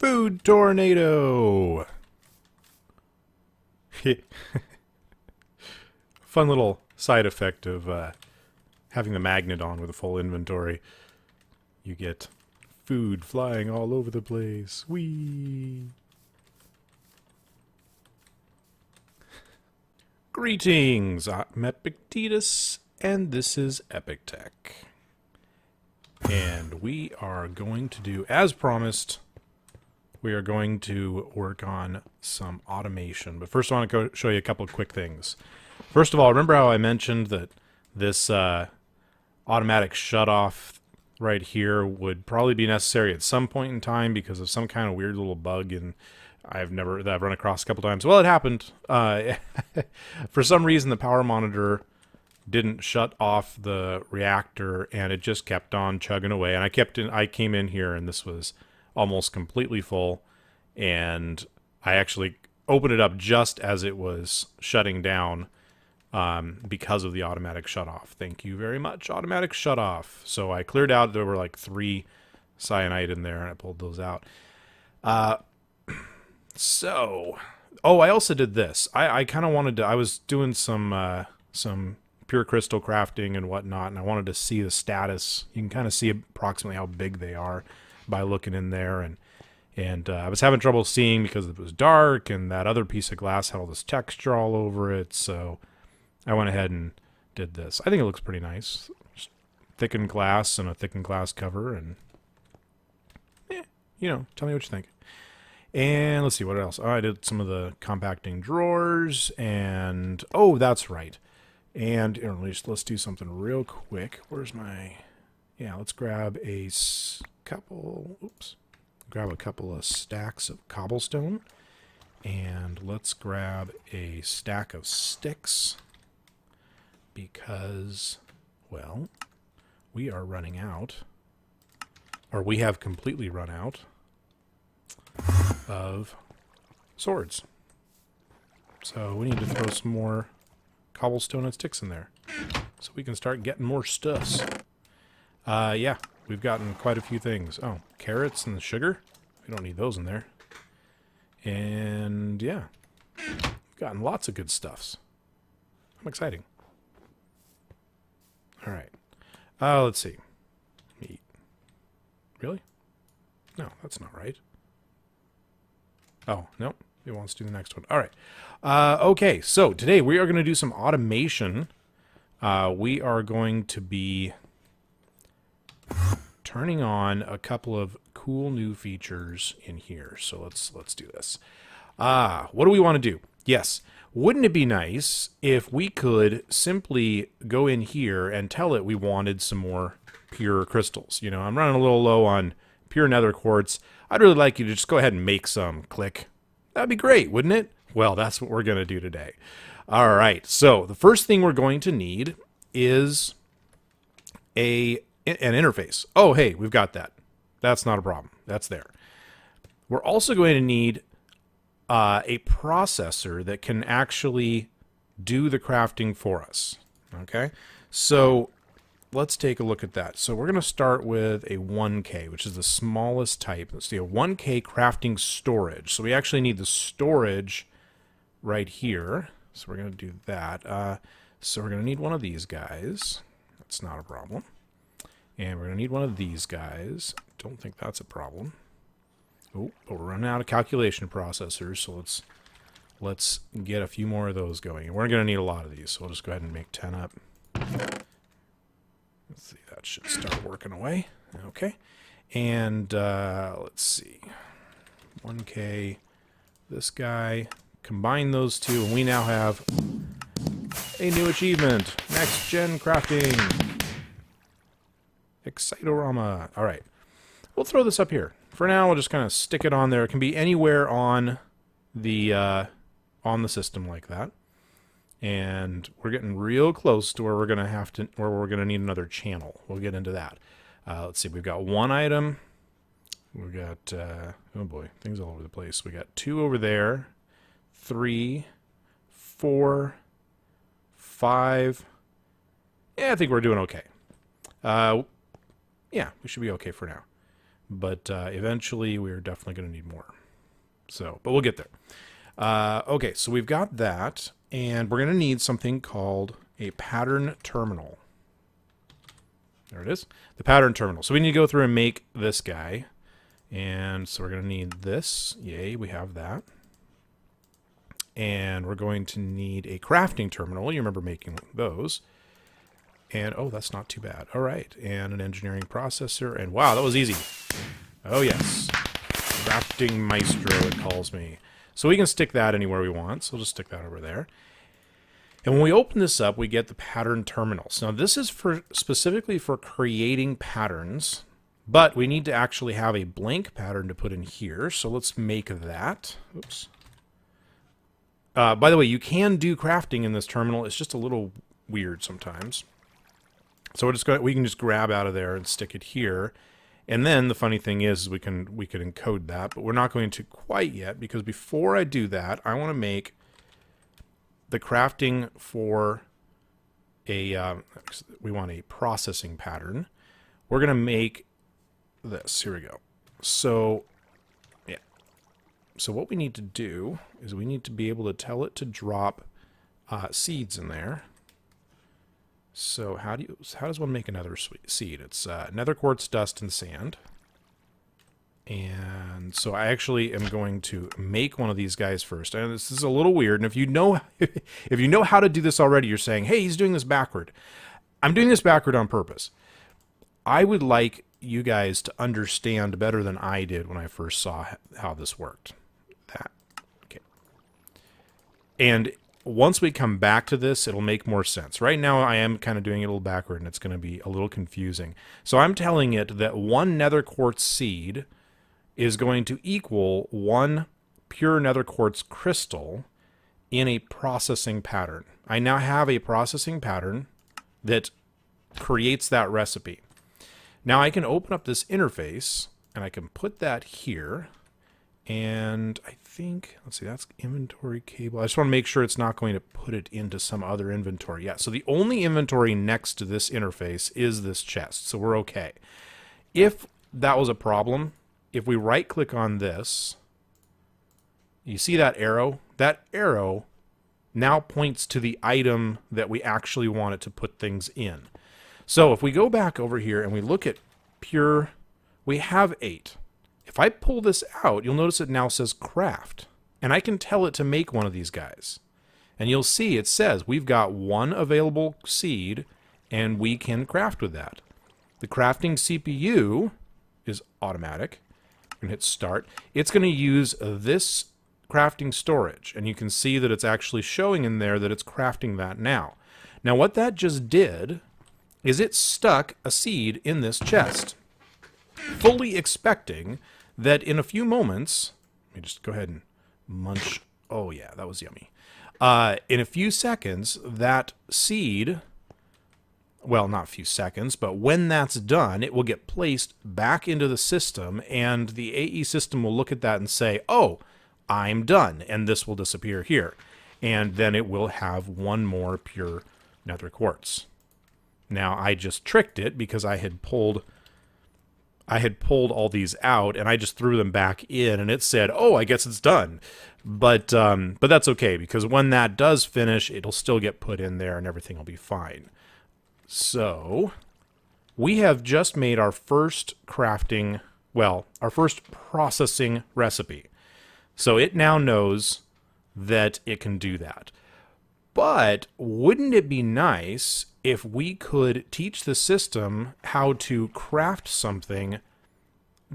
Food tornado! Fun little side effect of having the magnet on with a full inventory. You get food flying all over the place. Whee! Greetings! I'm EpikTek, and this is EpikTek. And we are going to do, as promised, we are going to work on some automation. But first I want to show you a couple of quick things. First of all, remember how I mentioned that this automatic shutoff right here would probably be necessary at some point in time because of some kind of weird little bug that I've run across a couple times. Well, it happened. For some reason, the power monitor didn't shut off the reactor, and it just kept on chugging away. And I came in here, and this was almost completely full, and I actually opened it up just as it was shutting down because of the automatic shutoff. Thank you very much, automatic shutoff. So I cleared out. There were like 3 cyanide in there, and I pulled those out. I also did this. I kind of wanted to. I was doing some pure crystal crafting and whatnot, and I wanted to see the status. You can kind of see approximately how big they are by looking in there, and I was having trouble seeing because it was dark, and that other piece of glass had all this texture all over it. So I went ahead and did this. I think it looks pretty nice. Just thickened glass and a thickened glass cover, and tell me what you think. And let's see what else. Oh, I did some of the compacting drawers, and oh, that's right. And at least let's do something real quick. Where's my? Yeah, let's grab grab a couple of stacks of cobblestone, and let's grab a stack of sticks because, well, we are running out, or we have completely run out of swords. So we need to throw some more cobblestone and sticks in there so we can start getting more stuffs. Yeah, we've gotten quite a few things. Oh, carrots and sugar. We don't need those in there. And yeah, we've gotten lots of good stuffs. I'm exciting. All right. Let's see. Meat. Really? No, that's not right. Oh, no. It wants to do the next one. All right. Okay, so today we are going to do some automation. We are going to be turning on a couple of cool new features in here. So let's do this. What do we want to do? Yes. Wouldn't it be nice if we could simply go in here and tell it we wanted some more pure crystals? You know, I'm running a little low on pure nether quartz. I'd really like you to just go ahead and make some. Click. That'd be great, wouldn't it? Well, that's what we're going to do today. All right, so the first thing we're going to need is an interface. Oh, hey, we've got that. That's not a problem. That's there. We're also going to need a processor that can actually do the crafting for us. Okay, so let's take a look at that. So we're going to start with a 1K, which is the smallest type. Let's see, a 1K crafting storage. So we actually need the storage right here. So we're going to do that. So we're going to need one of these guys. That's not a problem. And we're going to need one of these guys. Don't think that's a problem. Oh, but we're running out of calculation processors, so let's get a few more of those going. And we're going to need a lot of these, so we'll just go ahead and make 10 up. Let's see, that should start working away. Okay. And let's see. 1K, this guy. Combine those two, and we now have a new achievement. Next Gen Crafting. Excitorama. All right. We'll throw this up here. For now, we'll just kind of stick it on there. It can be anywhere on the system like that. And we're getting real close to where we're gonna need another channel. We'll get into that. Let's see. We've got one item. We've got oh boy, things all over the place. We got 2 over there, 3, 4, 5. Yeah, I think we're doing okay. Yeah, we should be okay for now. but eventually we're definitely going to need more. So, but we'll get there. Okay, so we've got that, and we're going to need something called a pattern terminal. There it is, the pattern terminal. So we need to go through and make this guy. And so we're going to need this. Yay, we have that. And we're going to need a crafting terminal. You remember making those. And, oh, that's not too bad. All right, and an engineering processor. And, wow, that was easy. Oh, yes. Crafting Maestro, it calls me. So we can stick that anywhere we want. So we'll just stick that over there. And when we open this up, we get the pattern terminals. Now, this is specifically for creating patterns, but we need to actually have a blank pattern to put in here. So let's make that. Oops. By the way, you can do crafting in this terminal. It's just a little weird sometimes. So we can just grab out of there and stick it here. And then the funny thing is we could encode that, but we're not going to quite yet, because before I do that, I want to make the crafting for a, we want a processing pattern. We're going to make this. Here we go. So, yeah. So what we need to do is we need to be able to tell it to drop seeds in there. So how does one make another seed? It's nether quartz, dust, and sand. And so I actually am going to make one of these guys first. And this is a little weird. And if you know if you know how to do this already, you're saying, hey, he's doing this backward. I'm doing this backward on purpose. I would like you guys to understand better than I did when I first saw how this worked. Okay. And once we come back to this, it'll make more sense. Right now, I am kind of doing it a little backward, and it's going to be a little confusing. So I'm telling it that one nether quartz seed is going to equal one pure nether quartz crystal in a processing pattern. I now have a processing pattern that creates that recipe. Now I can open up this interface, and I can put that here. And I think, let's see, that's inventory cable. I just want to make sure it's not going to put it into some other inventory. Yeah, so the only inventory next to this interface is this chest, so we're okay. If that was a problem, if we right-click on this, you see that arrow? That arrow now points to the item that we actually want it to put things in. So if we go back over here and we look at pure, we have 8. If I pull this out, you'll notice it now says craft. And I can tell it to make one of these guys. And you'll see it says we've got one available seed, and we can craft with that. The crafting CPU is automatic. I'm going to hit start. It's going to use this crafting storage. And you can see that it's actually showing in there that it's crafting that now. Now what that just did is it stuck a seed in this chest, fully expecting that in a few moments, let me just go ahead and munch. Oh yeah, that was yummy. In a few seconds, that seed, well, not a few seconds, but when that's done, it will get placed back into the system, and the AE system will look at that and say, oh, I'm done, and this will disappear here. And then it will have one more pure nether quartz. Now, I just tricked it because I had pulled all these out, and I just threw them back in, and it said, oh, I guess it's done. But that's okay, because when that does finish, it'll still get put in there, and everything will be fine. So we have just made our first crafting, well, our first processing recipe. So it now knows that it can do that. But wouldn't it be nice if we could teach the system how to craft something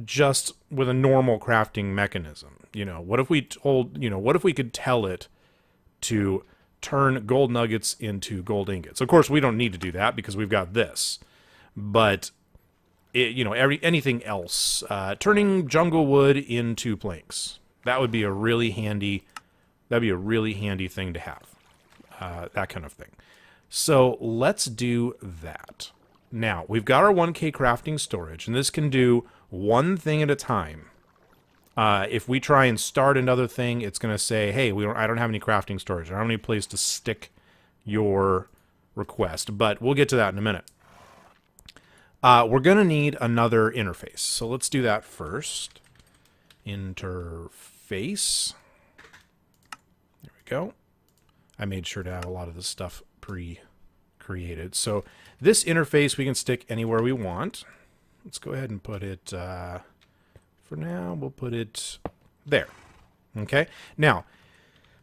just with a normal crafting mechanism? You know, what if we could tell it to turn gold nuggets into gold ingots? Of course, we don't need to do that because we've got this. But anything else, turning jungle wood into planks, that would be a really handy. That'd be a really handy thing to have. That kind of thing. So let's do that. Now, we've got our 1K crafting storage, and this can do one thing at a time. If we try and start another thing, it's going to say, hey, I don't have any crafting storage. I don't have any place to stick your request, but we'll get to that in a minute. we're going to need another interface. So let's do that first. Interface. There we go. I made sure to have a lot of this stuff pre-created. So this interface we can stick anywhere we want. Let's go ahead and put it, for now, we'll put it there. Okay. Now,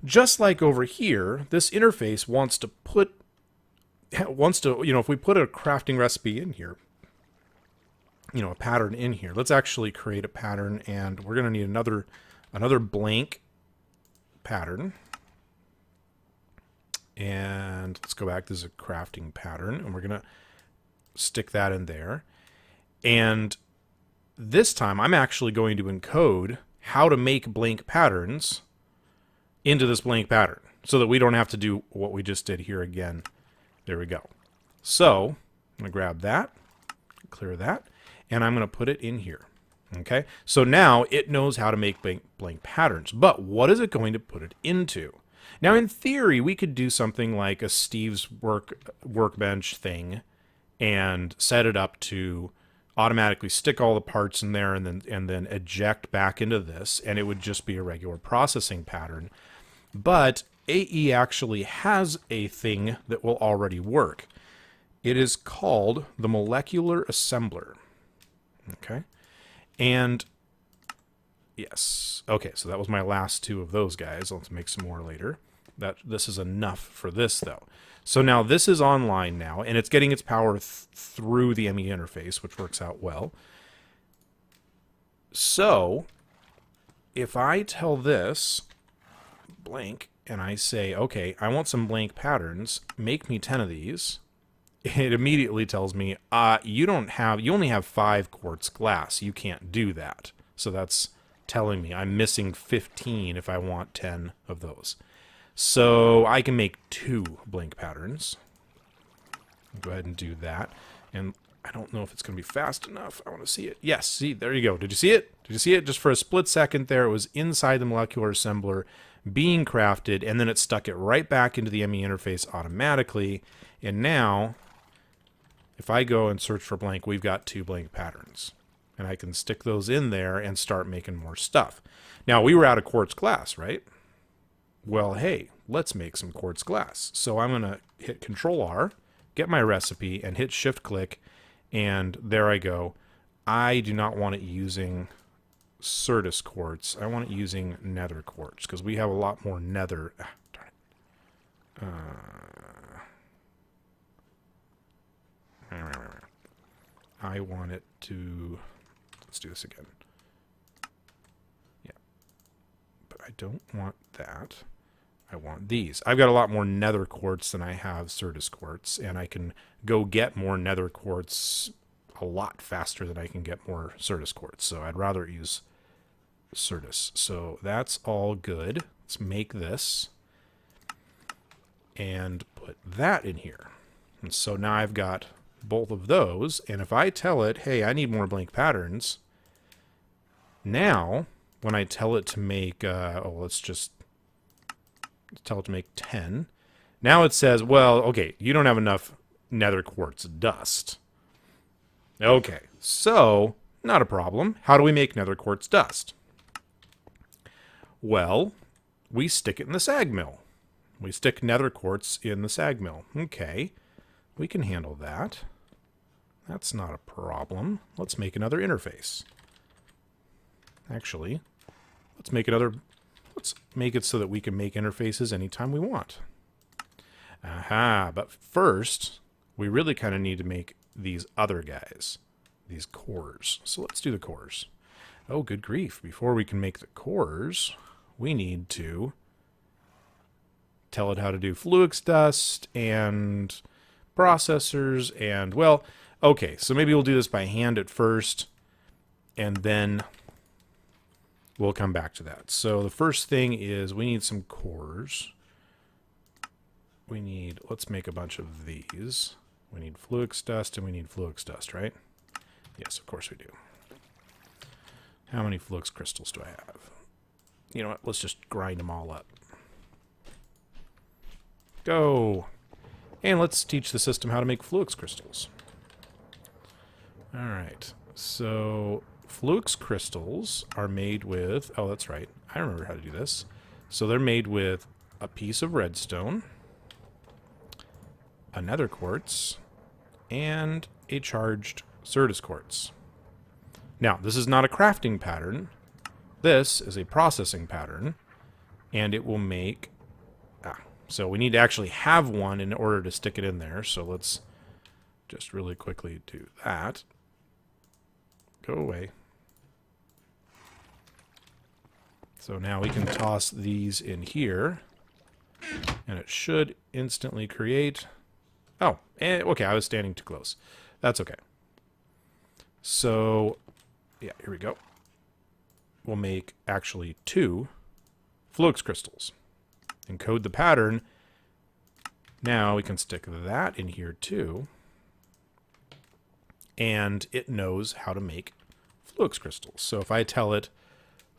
just like over here, this interface wants to, if we put a crafting recipe in here, a pattern in here, let's actually create a pattern, and we're going to need another blank pattern. And let's go back. This is a crafting pattern, and we're going to stick that in there. And this time, I'm actually going to encode how to make blank patterns into this blank pattern so that we don't have to do what we just did here again. There we go. So I'm going to grab that, clear that, and I'm going to put it in here. Okay, so now it knows how to make blank patterns, but what is it going to put it into? Now, in theory, we could do something like a Steve's workbench thing and set it up to automatically stick all the parts in there and then eject back into this, and it would just be a regular processing pattern. But AE actually has a thing that will already work. It is called the molecular assembler. Okay, and yes, okay, so that was my last two of those guys. Let's make some more later. This is enough for this, though. So now this is online now, and it's getting its power through the ME interface, which works out well. So if I tell this blank, and I say, okay, I want some blank patterns, make me 10 of these, it immediately tells me, you only have 5 quartz glass. You can't do that. So that's telling me I'm missing 15 if I want 10 of those. So I can make 2 blank patterns. Go ahead and do that. And I don't know if it's going to be fast enough. I want to see it. Yes, see, there you go. Did you see it? Did you see it? Just for a split second there, it was inside the molecular assembler being crafted, and then it stuck it right back into the ME interface automatically. And now, if I go and search for blank, we've got 2 blank patterns. And I can stick those in there and start making more stuff. Now, we were out of quartz glass, right? Well, hey, let's make some quartz glass. So I'm going to hit Control-R, get my recipe, and hit Shift-click, and there I go. I do not want it using Certus quartz. I want it using nether quartz, because we have a lot more nether. Darn it. I want it to... Let's do this again. Yeah. But I don't want that. I want these. I've got a lot more nether quartz than I have Certus quartz, and I can go get more nether quartz a lot faster than I can get more Certus quartz. So I'd rather use Certus. So that's all good. Let's make this and put that in here. And so now I've got both of those, and if I tell it, hey, I need more blank patterns, now when I tell it to make, let's just tell it to make 10. Now it says, well, okay, you don't have enough nether quartz dust. Okay, so not a problem. How do we make nether quartz dust? Well, we stick it in the sag mill. We stick nether quartz in the sag mill. Okay, we can handle that. That's not a problem. Let's make another interface. Actually, let's make it so that we can make interfaces anytime we want. Aha, but first, we really kind of need to make these other guys, these cores. So let's do the cores. Oh, good grief. Before we can make the cores, we need to tell it how to do Fluix dust and processors and, well, okay, so maybe we'll do this by hand at first, and then we'll come back to that. So the first thing is we need some cores. Let's make a bunch of these. We need Fluix dust and we need Fluix dust, right? Yes, of course we do. How many Fluix crystals do I have? You know what? Let's just grind them all up. Go! And let's teach the system how to make Fluix crystals. All right. So flux crystals are made with... Oh, that's right. I remember how to do this. So they're made with a piece of redstone, a nether quartz, and a charged Certus quartz. Now, this is not a crafting pattern. This is a processing pattern, and it will make... so we need to actually have one in order to stick it in there. So let's just really quickly do that. Go away. So now we can toss these in here, and it should instantly create... Oh, okay, I was standing too close. That's okay. So, yeah, here we go. We'll make actually 2 flux crystals. Encode the pattern. Now we can stick that in here too. And it knows how to make flux crystals. So if I tell it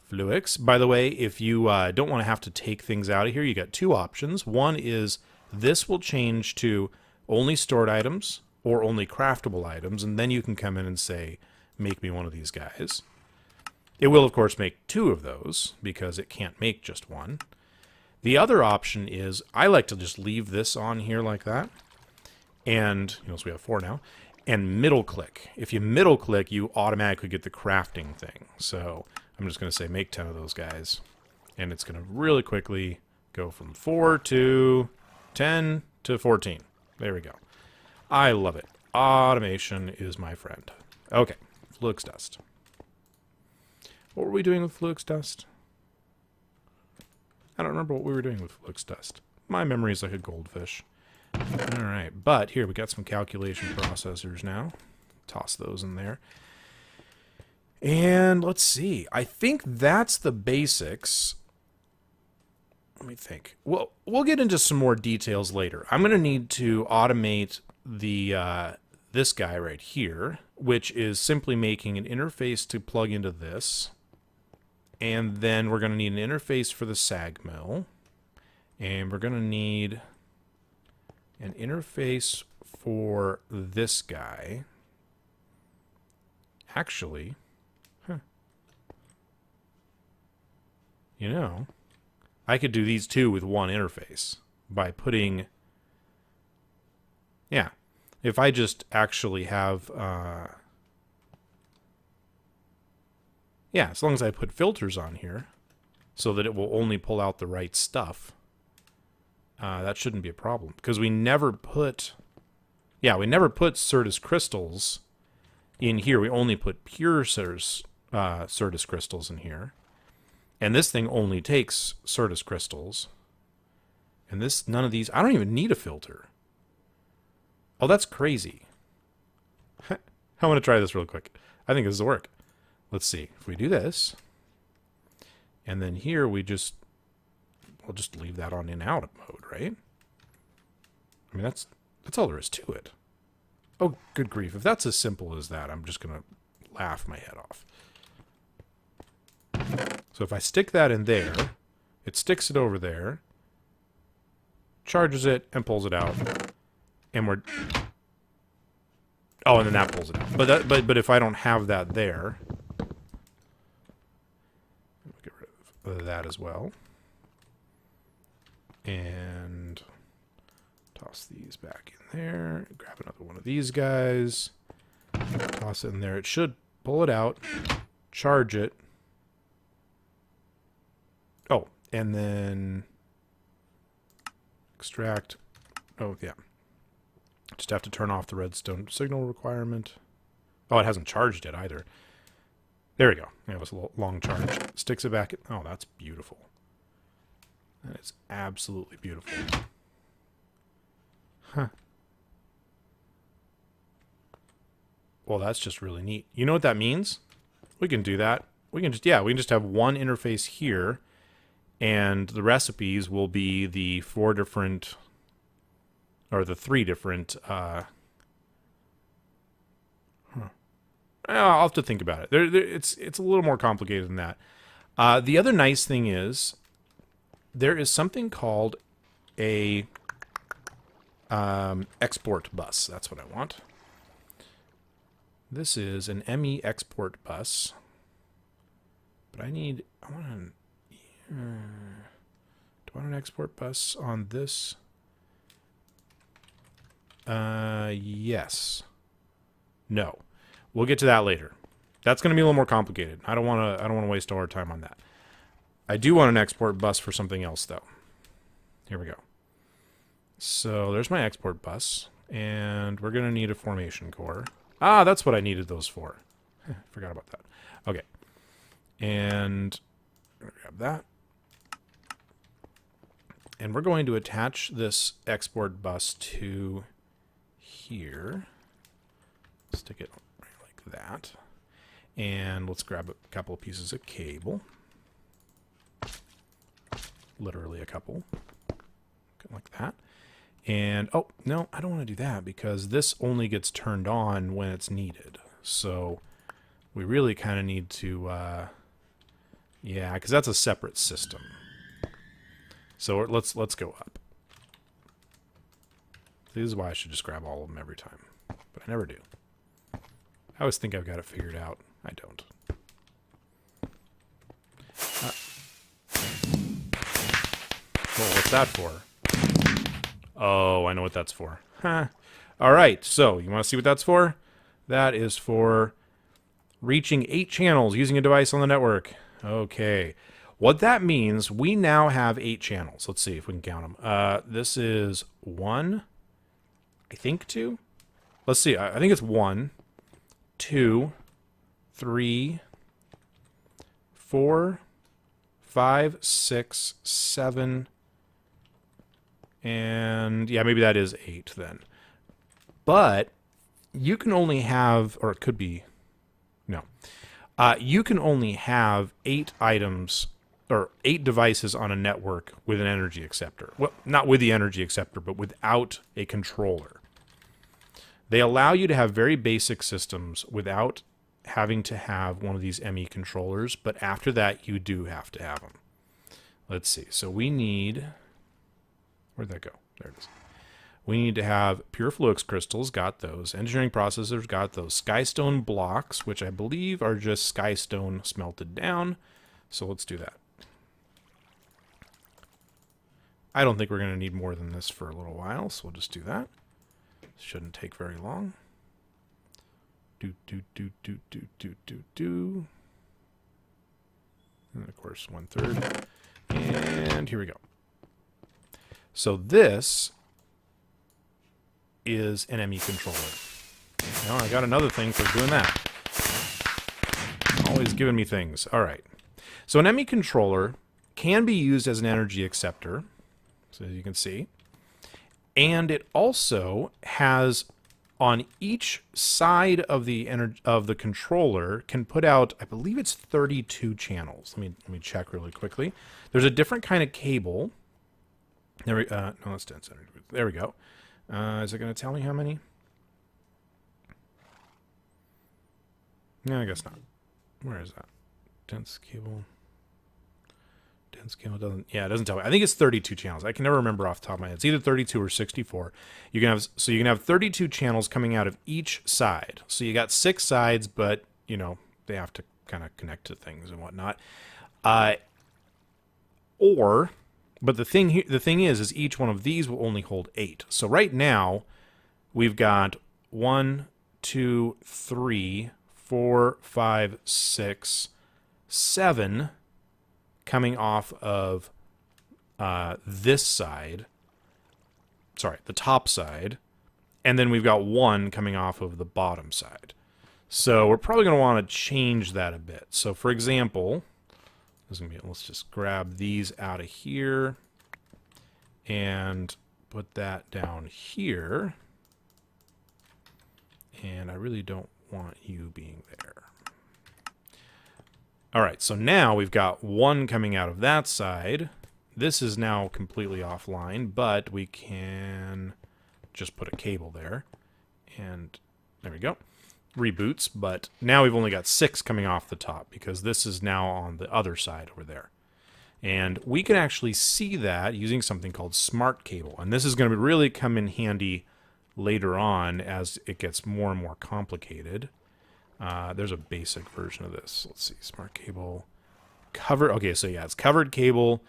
flux, by the way, if you don't want to have to take things out of here, you got 2 options. One is this will change to only stored items or only craftable items, and then you can come in and say, make me one of these guys. It will, of course, make 2 of those because it can't make just one. The other option is I like to just leave this on here like that. And, so we have 4 now. And middle click. If you middle click, you automatically get the crafting thing. So I'm just going to say make 10 of those guys. And it's going to really quickly go from 4 to 10 to 14. There we go. I love it. Automation is my friend. Okay, flux dust. What were we doing with flux dust? I don't remember what we were doing with flux dust. My memory is like a goldfish. All right, but here we got some calculation processors now. Toss those in there. And let's see. I think that's the basics. Let me think. Well, we'll get into some more details later. I'm going to need to automate the this guy right here, which is simply making an interface to plug into this. And then we're going to need an interface for the sag mill. And we're going to need an interface for this guy. Actually, I could do these 2 with one interface by putting... Yeah, if I just actually have... yeah, as long as I put filters on here so that it will only pull out the right stuff, that shouldn't be a problem. Because we never put... Yeah, we never put Certus crystals in here. We only put pure Certus crystals in here. And this thing only takes Certus crystals. And this, none of these... I don't even need a filter. Oh, that's crazy. I want to try this real quick. I think this will work. Let's see. If we do this, and then here we'll just leave that on in-out mode, right? I mean, that's all there is to it. Oh, good grief. If that's as simple as that, I'm just going to laugh my head off. So if I stick that in there, it sticks it over there, charges it, and pulls it out. And we're... Oh, and then that pulls it out. But if I don't have that there... We'll get rid of that as well. And toss these back in there. Grab another one of these guys. Toss it in there. It should pull it out, charge it. Oh, and then extract. Oh, yeah. Just have to turn off the redstone signal requirement. Oh, it hasn't charged it either. There we go. It was a long charge. Sticks it back. Oh, that's beautiful. That is absolutely beautiful. Huh. Well, that's just really neat. You know what that means? We can do that. We can just have one interface here, and the recipes will be the 4 different, or the 3 different, I'll have to think about it. It's a little more complicated than that. The other nice thing is there is something called a export bus. That's what I want. This is an ME export bus. But do I want an export bus on this? Yes. No. We'll get to that later. That's going to be a little more complicated. I don't want to waste all our time on that. I do want an export bus for something else though. Here we go. So there's my export bus, and we're going to need a formation core. Ah, that's what I needed those for. Forgot about that. Okay. And grab that. And we're going to attach this export bus to here. Stick it right like that. And let's grab a couple of pieces of cable. Literally a couple. Like that. And, oh, no, I don't want to do that because this only gets turned on when it's needed. So we really kind of need to, yeah, because that's a separate system. So let's go up. This is why I should just grab all of them every time. But I never do. I always think I've got it figured out. I don't. Well, what's that for? Oh, I know what that's for. Huh. All right, so you want to see what that's for? That is for reaching 8 channels using a device on the network. Okay. What that means, we now have 8 channels. Let's see if we can count them. This is 1, I think 2. Let's see. I think it's 1, 2, 3, 4, 5, 6, 7, and yeah, maybe that is 8 then. But you can only have, or it could be, no. You can only have 8 items or 8 devices on a network with an energy acceptor. Well, not with the energy acceptor, but without a controller. They allow you to have very basic systems without having to have one of these ME controllers, but after that, you do have to have them. Let's see. So we need... Where'd that go? There it is. We need to have pure fluix crystals, got those. Engineering processors, got those. Skystone blocks, which I believe are just skystone smelted down. So let's do that. I don't think we're going to need more than this for a little while, so we'll just do that. Shouldn't take very long. And of course, 1/3. And here we go. So this is an ME controller. Now I got another thing for doing that. Always giving me things. All right. So an ME controller can be used as an energy acceptor, so as you can see. And it also has on each side of the controller can put out, I believe it's 32 channels. Let me check really quickly. There's a different kind of cable. There we no, that's dense energy. There we go. Is it going to tell me how many? No, I guess not. Where is that? Dense cable. Dense cable doesn't. Yeah, it doesn't tell me. I think it's 32 channels. I can never remember off the top of my head. It's either 32 or 64. You can have 32 channels coming out of each side. So you got 6 sides, but you know they have to kind of connect to things and whatnot. But the thing is each one of these will only hold 8. So right now, we've got 1, 2, 3, 4, 5, 6, 7 coming off of this side. Sorry, the top side. And then we've got 1 coming off of the bottom side. So we're probably going to want to change that a bit. So for example... let's just grab these out of here and put that down here. And I really don't want you being there. All right, so now we've got 1 coming out of that side. This is now completely offline, but we can just put a cable there. And there we go. Reboots, but now we've only got 6 coming off the top because this is now on the other side over there. And we can actually see that using something called smart cable. And this is going to really come in handy later on as it gets more and more complicated. There's a basic version of this. Let's see, smart cable. Covered, okay, so yeah, it's covered cable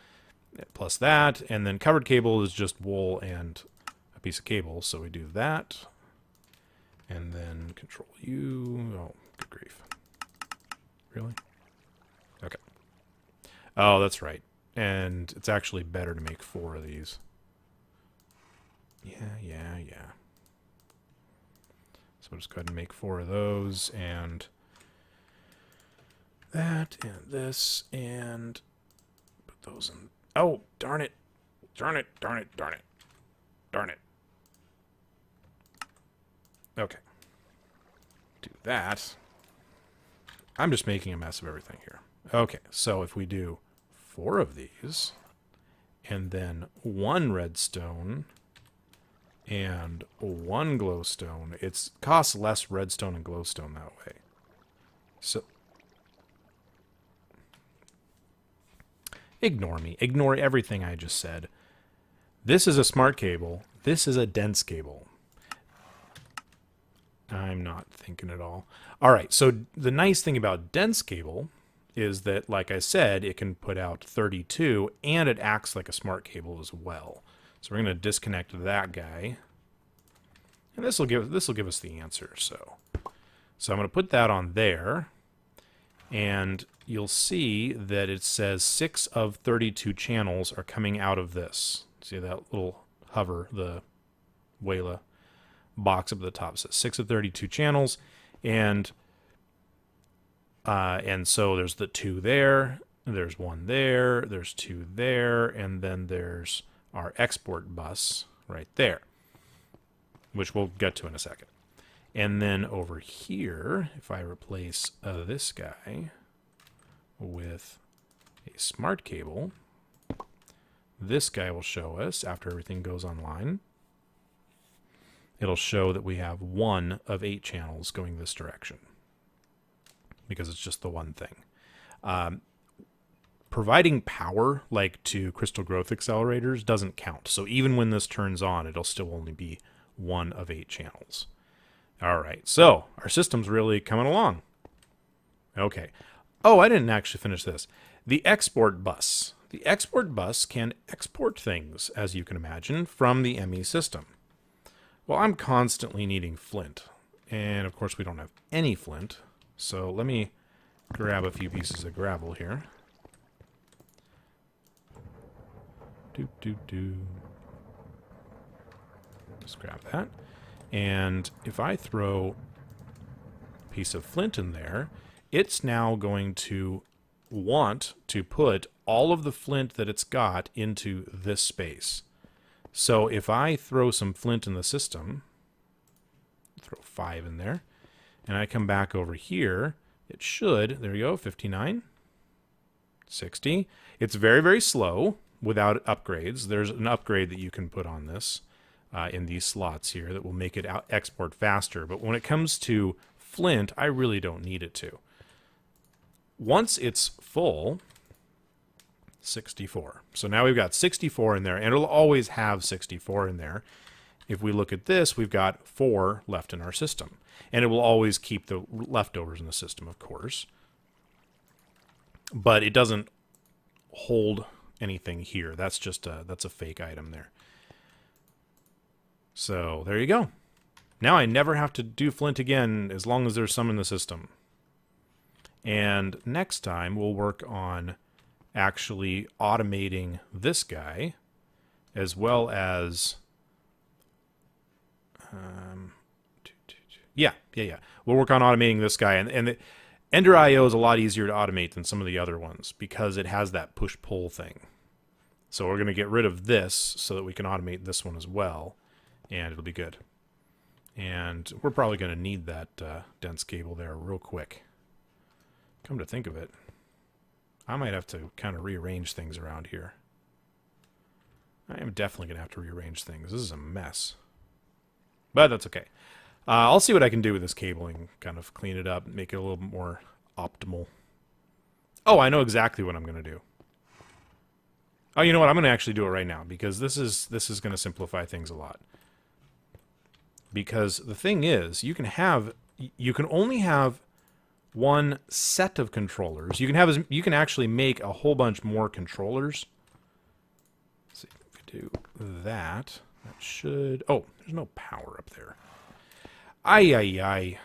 plus that, and then covered cable is just wool and a piece of cable, so we do that. And then control U. Oh, good grief. Really? Okay. Oh, that's right. And it's actually better to make 4 of these. Yeah. So we'll just go ahead and make 4 of those, and that, and this, and put those in. Oh, darn it. Darn it. Okay. Do that. I'm just making a mess of everything here. Okay, so if we do 4 of these, and then 1 redstone and 1 glowstone, it costs less redstone and glowstone that way. So ignore me. Ignore everything I just said. This is a smart cable. This is a dense cable. I'm not thinking at all. All right, so the nice thing about dense cable is that, like I said, it can put out 32, and it acts like a smart cable as well. So we're going to disconnect that guy, and this will give us the answer. So I'm going to put that on there, and you'll see that it says 6 of 32 channels are coming out of this. See that little hover, the Wayla box up at the top says 6 of 32 channels, and so there's the 2 there, there's 1 there, there's 2 there, and then there's our export bus right there, which we'll get to in a second. And then over here, if I replace this guy with a smart cable, this guy will show us, after everything goes online, it'll show that we have 1 of 8 channels going this direction, because it's just the one thing. Providing power, like to crystal growth accelerators, doesn't count. So even when this turns on, it'll still only be 1 of 8 channels. All right, so our system's really coming along. Okay. Oh, I didn't actually finish this. The export bus. The export bus can export things, as you can imagine, from the ME system. Well, I'm constantly needing flint, and of course we don't have any flint, so let me grab a few pieces of gravel here. Just grab that, and if I throw a piece of flint in there, it's now going to want to put all of the flint that it's got into this space. So if I throw some flint in the system, throw 5 in there, and I come back over here, it should, there you go, 59, 60. It's very, very slow without upgrades. There's an upgrade that you can put on this in these slots here that will make it export faster. But when it comes to flint, I really don't need it to. Once it's full, 64. So now we've got 64 in there, and it'll always have 64 in there. If we look at this, we've got 4 left in our system. And it will always keep the leftovers in the system, of course. But it doesn't hold anything here. That's just that's a fake item there. So there you go. Now I never have to do flint again as long as there's some in the system. And next time we'll work on actually automating this guy, as well as yeah. We'll work on automating this guy, and the Ender IO is a lot easier to automate than some of the other ones because it has that push-pull thing. So we're going to get rid of this so that we can automate this one as well, and it'll be good. And we're probably going to need that dense cable there real quick. Come to think of it, I might have to kind of rearrange things around here. I am definitely going to have to rearrange things. This is a mess. But that's okay. I'll see what I can do with this cabling, kind of clean it up, make it a little bit more optimal. Oh, I know exactly what I'm going to do. Oh, you know what? I'm going to actually do it right now, because this is going to simplify things a lot. Because the thing is, you can only have one set of controllers. You can actually make a whole bunch more controllers. Let's see if we do that. That should. Oh, there's no power up there. Ay.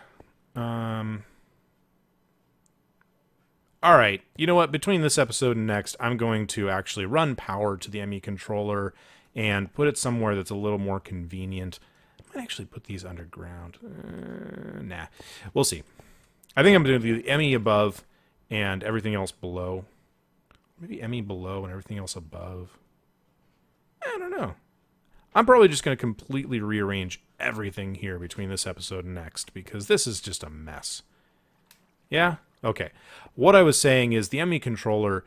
All right. You know what? Between this episode and next, I'm going to actually run power to the ME controller and put it somewhere that's a little more convenient. I might actually put these underground. Nah. We'll see. I think I'm going to do the ME above and everything else below. Maybe ME below and everything else above. I don't know. I'm probably just going to completely rearrange everything here between this episode and next because this is just a mess. Yeah? Okay. What I was saying is the ME controller,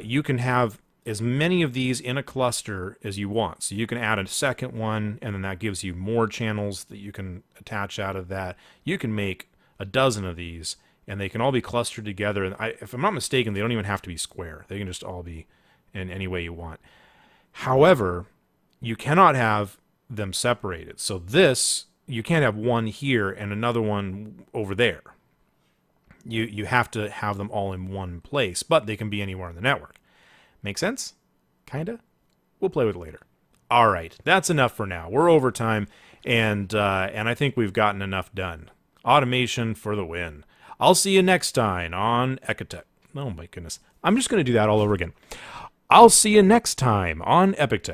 you can have as many of these in a cluster as you want. So you can add a second one, and then that gives you more channels that you can attach out of that. You can make a dozen of these, and they can all be clustered together. And if I'm not mistaken, they don't even have to be square. They can just all be in any way you want. However, you cannot have them separated. So this, you can't have one here and another one over there. You have to have them all in one place, but they can be anywhere in the network. Make sense? Kinda? We'll play with it later. All right, that's enough for now. We're over time, and I think we've gotten enough done. Automation for the win. I'll see you next time on EpikTek. Oh my goodness. I'm just going to do that all over again. I'll see you next time on EpikTek.